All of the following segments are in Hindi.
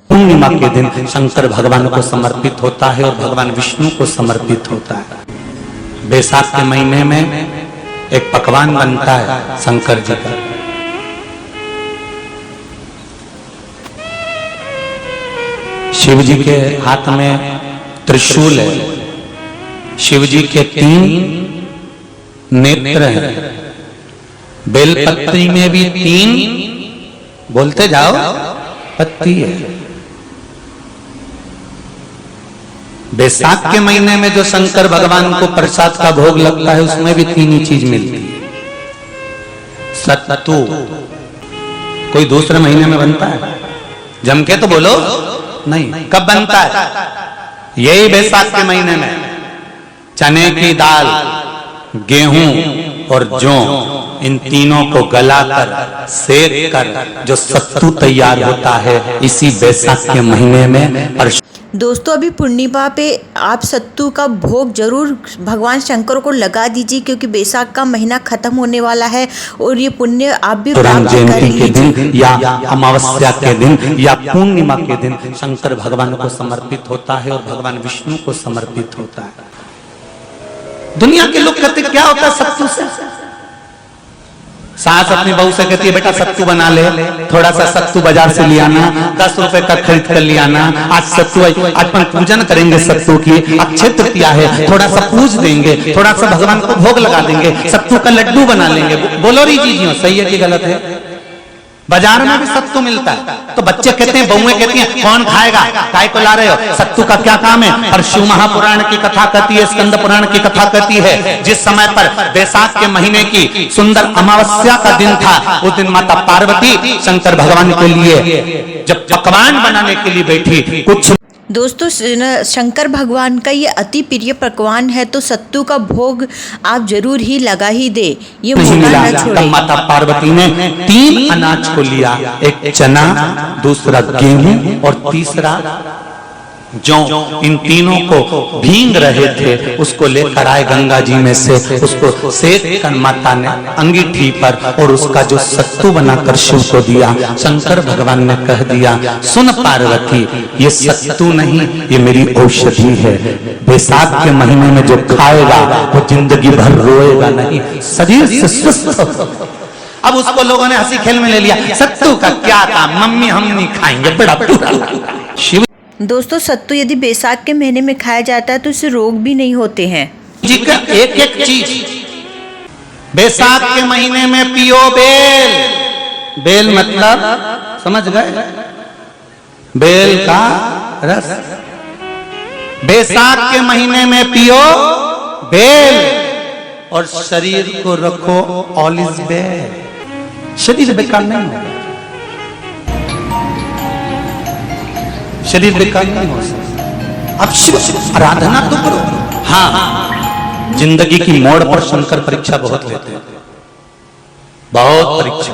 पूर्णिमा के दिन शंकर भगवान को समर्पित होता है और भगवान विष्णु को समर्पित होता है। बैसाख के महीने में एक पकवान बनता है शंकर जी का। शिव जी के हाथ में त्रिशूल है, शिव जी के 3 नेत्र हैं, बेलपत्री में भी 3 बोलते जाओ पत्ती है। बैसाख के महीने में जो शंकर भगवान को प्रसाद का भोग लगता है उसमें भी 3 ही चीज मिलती है। सत्तू कोई दूसरे महीने में बनता है? जम के तो बोलो नहीं। कब बनता है? यही बैसाख के महीने में। चने की दाल, गेहूं और जौ, इन तीनों को गलाकर सेक कर जो सत्तू तैयार होता है इसी बैसाख के महीने में। दोस्तों अभी पूर्णिमा पे आप सत्तू का भोग जरूर भगवान शंकर को लगा दीजिए, क्योंकि बैसाख का महीना खत्म होने वाला है और ये पुण्य आप भी प्राप्त जयंती के दिन या अमावस्या के दिन या पूर्णिमा के दिन शंकर भगवान को समर्पित होता है और भगवान विष्णु को समर्पित होता है। दुनिया के लोग कहते क्या होता है सत्तू से? सास अपनी बहू से कहती है बेटा सत्तू बना ले, थोड़ा सा सत्तू बाजार से ले आना, 10 रुपए का खरीद कर ले आना। आज सत्तू, आज अपन पूजन करेंगे सत्तू की, अक्षय तृतीया है, थोड़ा सा पूज देंगे, थोड़ा सा भगवान को भोग लगा देंगे, सत्तू का लड्डू बना लेंगे। बोलो री जी सही है कि गलत है? बाजार में भी सत्तू मिलता है तो बच्चे कहते हैं, बहुएं कहती हैं कौन खाएगा, काय को ला रहे हो, सत्तू का क्या काम है? और शिव महापुराण की कथा कहती है, स्कंद पुराण की कथा कहती है, जिस समय पर बैसाख के महीने की सुंदर अमावस्या का दिन था, उस दिन माता पार्वती शंकर भगवान के लिए जब पकवान बनाने के लिए बैठी, कुछ दोस्तों शंकर भगवान का ये अति प्रिय पकवान है, तो सत्तू का भोग आप जरूर ही लगा ही दे, ये मौका न छोड़े। माता पार्वती ने 3 अनाज को लिया, एक चना, दूसरा गेहूं और तीसरा जौ। इन तीनों को भींग रहे थे, उसको लेकर आए गंगा जी में से, उसको सेक कर माता ने अंगीठी पर और उसका जो सत्तू बनाकर शिव को दिया। शंकर भगवान ने कह दिया सुन पार्वती, ये सत्तू नहीं, ये मेरी औषधि है। बैसाख के महीने में जो खाएगा वो जिंदगी भर रोएगा नहीं, शरीर से स्वस्थ। अब उसको लोगों ने हंसी खेल में ले लिया, सत्तू का क्या काम, मम्मी हम नहीं खाएंगे, बड़ा शिव। दोस्तों सत्तू यदि बैसाख के महीने में खाया जाता है तो इससे रोग भी नहीं होते हैं। जी का एक चीज बैसाख के महीने में पियो बेल। बेल मतलब समझ गए? बेल का रस। बैसाख के महीने में पियो बेल और शरीर को रखो ऑलिव बेल। शरीर बेकार नहीं होगा, शरीर बेकार नहीं हो सकता। अब शिव आराधना तो करो। हाँ, जिंदगी की मोड़ पर शंकर परीक्षा बहुत लेते हैं, बहुत परीक्षा।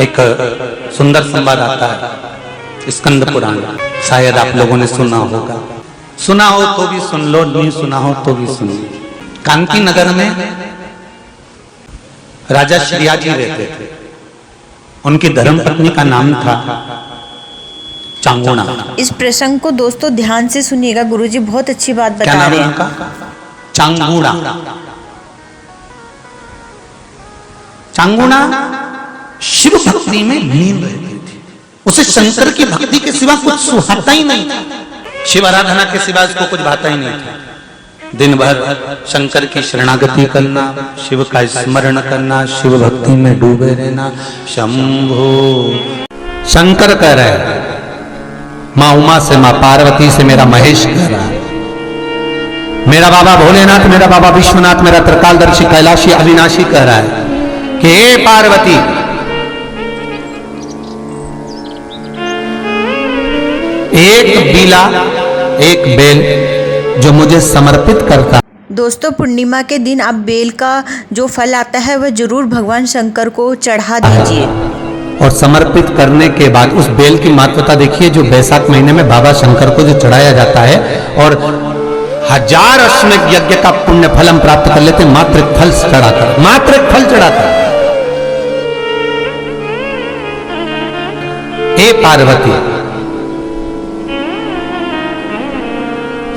एक सुंदर संवाद आता है स्कंद पुराण, शायद आप लोगों ने सुना होगा, सुना हो तो भी सुन लो, नहीं सुना हो तो भी सुन लो। कांकी नगर में राजा श्रीयाजी रहते थे, उनकी धर्मपत्नी का नाम था चांगुणा। इस प्रसंग को दोस्तों ध्यान से सुनिएगा, गुरुजी बहुत अच्छी बात बता रहे हैं। चांगुणा। चांगुणा शिव भक्ति में लीन रहती थी, उसे शंकर की भक्ति के सिवा कुछ सुहाता ही नहीं था, शिव आराधना के सिवा उसको कुछ भाता ही नहीं था। दिन भर शंकर की शरणागति करना, शिव का स्मरण करना, शिव भक्ति में डूबे रहना। शंभो शंकर कह रहे हैं, माँ उमा से, माँ पार्वती से मेरा महेश कह रहा है, मेरा बाबा भोलेनाथ, मेरा बाबा विश्वनाथ, मेरा त्रिकालदर्शी कैलाशी अविनाशी कह रहा है कि हे पार्वती, एक बीला, एक बेल जो मुझे समर्पित करता। दोस्तों पूर्णिमा के दिन आप बेल का जो फल आता है वह जरूर भगवान शंकर को चढ़ा दीजिए। और समर्पित करने के बाद उस बेल की महत्वता देखिए, जो बैसाख महीने में बाबा शंकर को जो चढ़ाया जाता है, और 1000 अश्वमेध यज्ञ का पुण्य फल हम प्राप्त कर लेते मात्र एक फल चढ़ाकर, मात्र एक फल चढ़ाकर। हे पार्वती,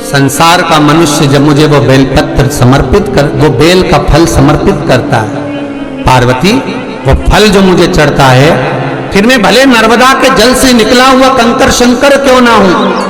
संसार का मनुष्य जब मुझे वो बेलपत्र समर्पित कर, वो बेल का फल समर्पित करता है, पार्वती वो फल जो मुझे चढ़ता है, फिर मैं भले नर्मदा के जल से निकला हुआ कंकर शंकर क्यों ना हूं,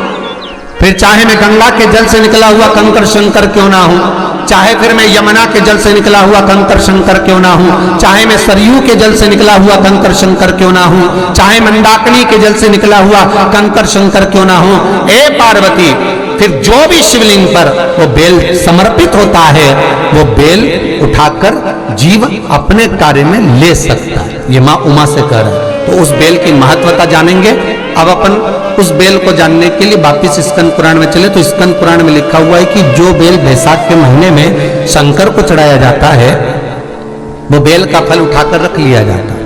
फिर चाहे मैं गंगा के जल से निकला हुआ कंकर शंकर क्यों ना हूं, चाहे फिर मैं यमुना के जल से निकला हुआ कंकर शंकर क्यों ना हूं, चाहे मैं सरयू के जल से निकला हुआ कंकर शंकर क्यों ना हूं, चाहे मंदाकिनी के जल से निकला हुआ कंकर शंकर क्यों ना हूं, हे पार्वती फिर जो भी शिवलिंग पर वो बेल समर्पित होता है, वो बेल उठाकर जीव अपने कार्य में ले सकता है। ये माँ उमा से कह रहा है। तो उस बेल की महत्वता जानेंगे। अब अपन उस बेल को जानने के लिए वापिस स्कंद पुराण में चले, तो स्कंद पुराण में लिखा हुआ है कि जो बेल बैसाख के महीने में शंकर को चढ़ाया जाता है, वो बेल का फल उठाकर रख लिया जाता है।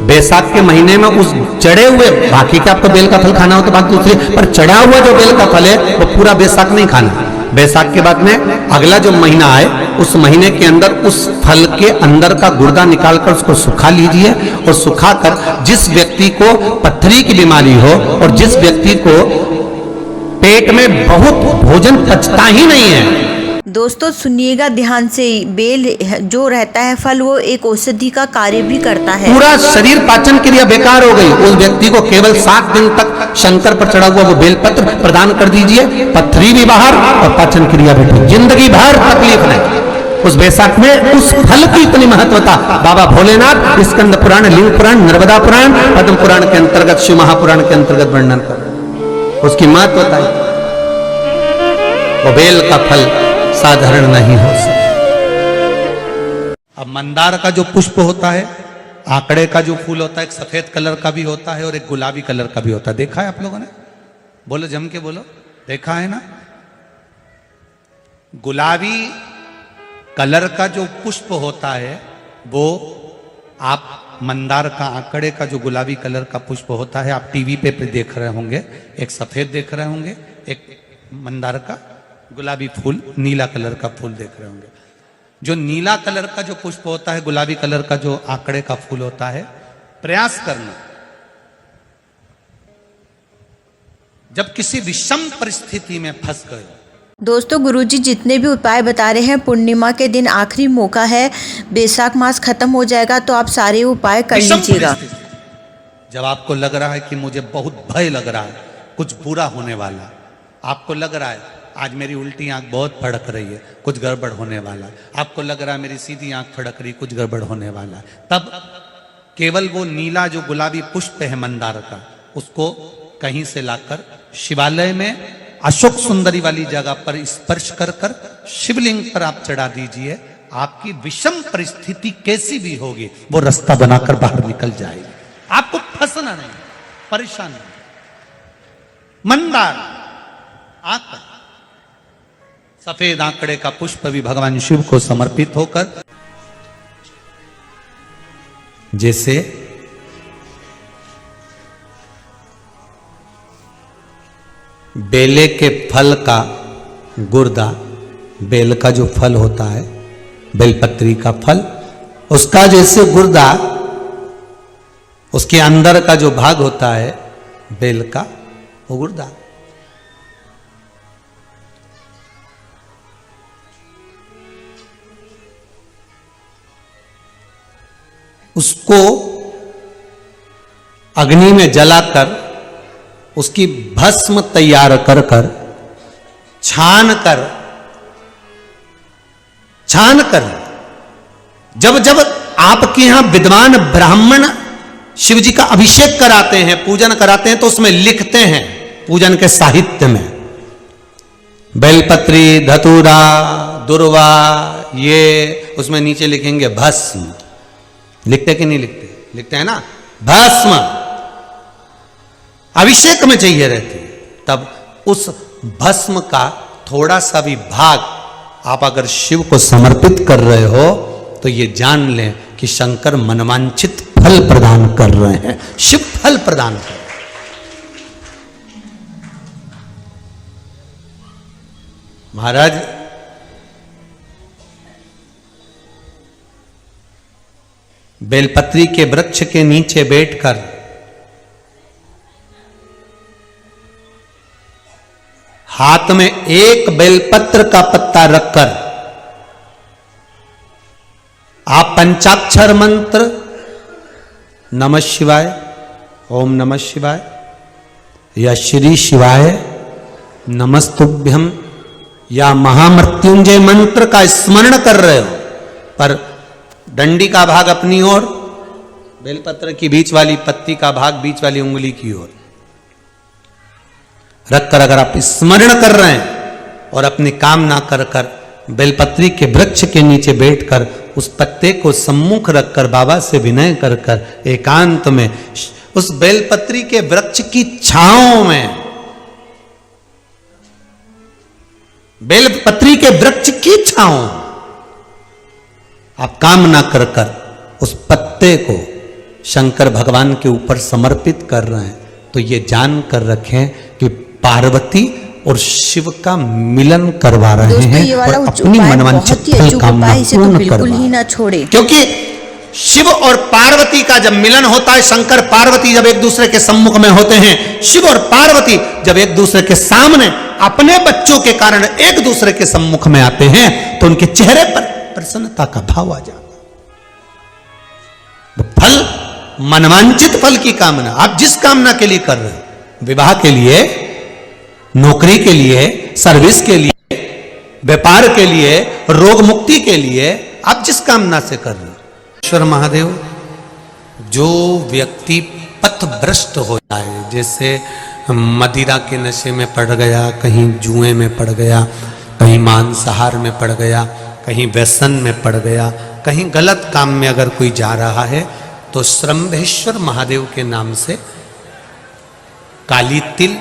बैसाख के महीने में उस चढ़े हुए, बाकी का आपको बेल का फल खाना हो तो बात दूसरी, पर चढ़ा हुआ जो बेल का फल है वो पूरा बैसाख नहीं खाना। बैसाख के बाद में अगला जो महीना आए, उस महीने के अंदर उस फल के अंदर का गुर्दा निकालकर उसको सुखा लीजिए, और सुखाकर जिस व्यक्ति को पथरी की बीमारी हो और जिस व्यक्ति को पेट में बहुत भोजन पचता ही नहीं है, दोस्तों सुनिएगा ध्यान से, बेल जो रहता है फल, वो एक औषधि का कार्य भी करता है। पूरा शरीर पाचन क्रिया बेकार हो गई, उस व्यक्ति को केवल 7 दिन तक शंकर पर चढ़ा हुआ वो बेलपत्र प्रदान कर दीजिए, पथरी भी बाहर और पाचन क्रिया भी ठीक, जिंदगी भर तकलीफ नहीं। उस बैसाख में उस फल की इतनी महत्वता बाबा भोलेनाथ स्कंद पुराण, लिंग पुराण, नर्मदा पुराण, पद्म पुराण के अंतर्गत, शिव महापुराण के अंतर्गत वर्णन कर, उसकी महत्वता है। वो बेल का फल साधारण नहीं हो सकता। अब मंदार का जो पुष्प होता है, आंकड़े का जो फूल होता है, एक सफेद कलर का भी होता है और एक गुलाबी कलर का भी होता है। देखा है आप लोगों ने? बोलो जम के बोलो, देखा है ना? गुलाबी कलर का जो पुष्प होता है वो, आप मंदार का, आंकड़े का जो गुलाबी कलर का पुष्प होता है, आप टीवी पे देख रहे होंगे, एक सफेद देख रहे होंगे, एक मंदार का गुलाबी फूल, नीला कलर का फूल देख रहे होंगे। जो नीला कलर का जो पुष्प होता है, गुलाबी कलर का जो आंकड़े का फूल होता है, प्रयास करना जब किसी विषम परिस्थिति में फंस गए। दोस्तों गुरुजी जितने भी उपाय बता रहे हैं, पूर्णिमा के दिन आखिरी मौका है, बैसाख मास खत्म हो जाएगा तो आप सारे उपाय कर लीजिएगा। जब आपको लग रहा है कि मुझे बहुत भय लग रहा है, कुछ बुरा होने वाला, आपको लग रहा है आज मेरी उल्टी आंख बहुत फड़क रही है, कुछ गड़बड़ होने वाला है, आपको लग रहा है मेरी सीधी आंख फड़क रही, कुछ गड़बड़ होने वाला है, तब केवल वो नीला जो गुलाबी पुष्प है मंदार का, उसको कहीं से लाकर शिवालय में अशोक सुंदरी वाली जगह पर स्पर्श कर कर शिवलिंग पर आप चढ़ा दीजिए। आपकी विषम परिस्थिति कैसी भी होगी, वो रास्ता बनाकर बाहर निकल जाएगी। आपको फंसना नहीं, परेशान नहीं। मंदार आंकड़ा, सफेद आंकड़े का पुष्प भी भगवान शिव को समर्पित होकर, जैसे बेले के फल का गुर्दा, बेल का जो फल होता है, बेलपत्री का फल, उसका जैसे गुर्दा, उसके अंदर का जो भाग होता है बेल का, वो गुर्दा, उसको अग्नि में जलाकर उसकी भस्म तैयार कर कर छान कर जब जब आपके यहां विद्वान ब्राह्मण शिव जी का अभिषेक कराते हैं, पूजन कराते हैं, तो उसमें लिखते हैं पूजन के साहित्य में, बेलपत्री, धतूरा, दुर्वा, ये उसमें नीचे लिखेंगे भस्म। लिखते कि नहीं लिखते? लिखते हैं ना, भस्म अभिषेक में चाहिए रहती है। तब उस भस्म का थोड़ा सा भी भाग आप अगर शिव को समर्पित कर रहे हो तो ये जान लें कि शंकर मनवांछित फल प्रदान कर रहे हैं, शिव फल प्रदान कर रहे हैं। महाराज बेलपत्री के वृक्ष के नीचे बैठकर हाथ में एक बेलपत्र का पत्ता रखकर आप पंचाक्षर मंत्र नमः शिवाय, ओम नमः शिवाय या श्री शिवाय नमस्तुभ्यम या महामृत्युंजय मंत्र का स्मरण कर रहे हो, पर डंडी का भाग अपनी ओर, बेलपत्र की बीच वाली पत्ती का भाग बीच वाली उंगली की ओर रखकर अगर आप स्मरण कर रहे हैं और अपनी कामना कर कर बेलपत्री के वृक्ष के नीचे बैठकर उस पत्ते को सम्मुख रखकर बाबा से विनय कर कर एकांत में उस बेलपत्री के वृक्ष की छांव में, बेलपत्री के वृक्ष की छांव आप कामना कर कर उस पत्ते को शंकर भगवान के ऊपर समर्पित कर रहे हैं, तो ये जान कर रखें कि पार्वती और शिव का मिलन करवा रहे हैं और अपनी मनवांछित फल कामना पूर्ण करवा ही ना छोड़े। क्योंकि शिव और पार्वती का जब मिलन होता है, शंकर पार्वती जब एक दूसरे के सम्मुख में होते हैं, शिव और पार्वती जब एक दूसरे के सामने अपने बच्चों के कारण एक दूसरे के सम्मुख में आते हैं, तो उनके चेहरे पर प्रसन्नता का भाव आ जाता। फल, मनवांछित फल की कामना आप जिस कामना के लिए कर रहे हो, विवाह के लिए, नौकरी के लिए, सर्विस के लिए, व्यापार के लिए, रोग मुक्ति के लिए, आप जिस कामना से कर रहे हो, ईश्वर महादेव जो व्यक्ति पथभ्रष्ट हो जाए, जैसे मदिरा के नशे में पड़ गया, कहीं जुए में पड़ गया, कहीं मांसाहार में पड़ गया, कहीं व्यसन में पड़ गया, कहीं गलत काम में अगर कोई जा रहा है, तो श्रंभेश्वर महादेव के नाम से काली तिल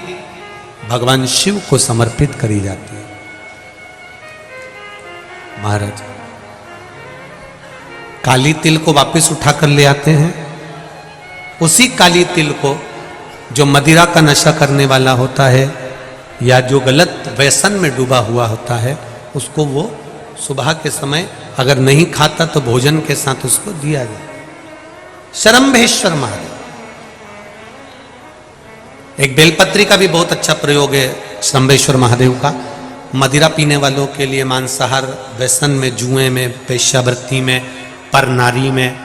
भगवान शिव को समर्पित करी जाती है। महाराज काली तिल को वापस उठाकर ले आते हैं, उसी काली तिल को जो मदिरा का नशा करने वाला होता है या जो गलत व्यसन में डूबा हुआ होता है, उसको वो सुबह के समय अगर नहीं खाता तो भोजन के साथ उसको दिया जाए। श्रंभेश्वर महादेव, एक बेलपत्री का भी बहुत अच्छा प्रयोग है श्रंभेश्वर महादेव का, मदिरा पीने वालों के लिए, मांसाहार, व्यसन में, जुए में, वेश्यावृत्ति में, पर नारी में,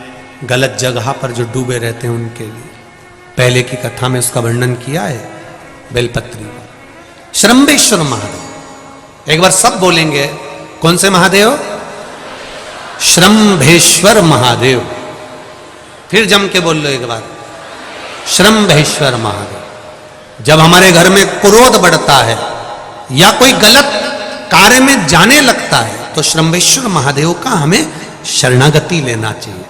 गलत जगह पर जो डूबे रहते हैं उनके लिए। पहले की कथा में उसका वर्णन किया है बेलपत्री का। श्रंभेश्वर महादेव, एक बार सब बोलेंगे, कौन से महादेव? श्रंभेश्वर महादेव। फिर जम के बोल लो एक बार, श्रंभेश्वर महादेव। जब हमारे घर में क्रोध बढ़ता है या कोई गलत कार्य में जाने लगता है, तो श्रंभेश्वर महादेव का हमें शरणागति लेना चाहिए,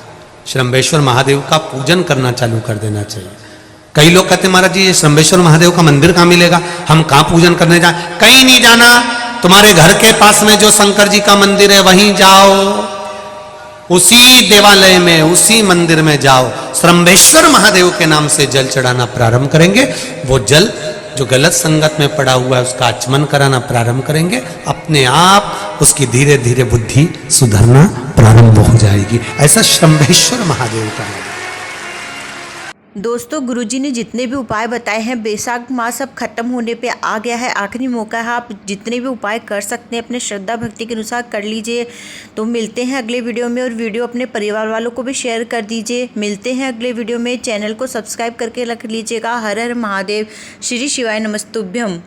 श्रंभेश्वर महादेव का पूजन करना चालू कर देना चाहिए। कई लोग कहते हैं महाराज जी ये श्रंभेश्वर महादेव का मंदिर कहाँ मिलेगा, हम कहाँ पूजन करने जाए? कहीं नहीं जाना, तुम्हारे घर के पास में जो शंकर जी का मंदिर है वहीं जाओ, उसी देवालय में, उसी मंदिर में जाओ, श्रंभेश्वर महादेव के नाम से जल चढ़ाना प्रारंभ करेंगे। वो जल जो गलत संगत में पड़ा हुआ है उसका आचमन कराना प्रारंभ करेंगे, अपने आप उसकी धीरे धीरे बुद्धि सुधरना प्रारंभ हो जाएगी। ऐसा श्रंभेश्वर महादेव का है। दोस्तों, गुरुजी ने जितने भी उपाय बताए हैं, बैसाख मास अब खत्म होने पे आ गया है, आखिरी मौका है, आप जितने भी उपाय कर सकते हैं अपने श्रद्धा भक्ति के अनुसार कर लीजिए। तो मिलते हैं अगले वीडियो में, और वीडियो अपने परिवार वालों को भी शेयर कर दीजिए। मिलते हैं अगले वीडियो में, चैनल को सब्सक्राइब करके रख लीजिएगा। हर हर महादेव, श्री शिवाय नमस्तुभ्यम।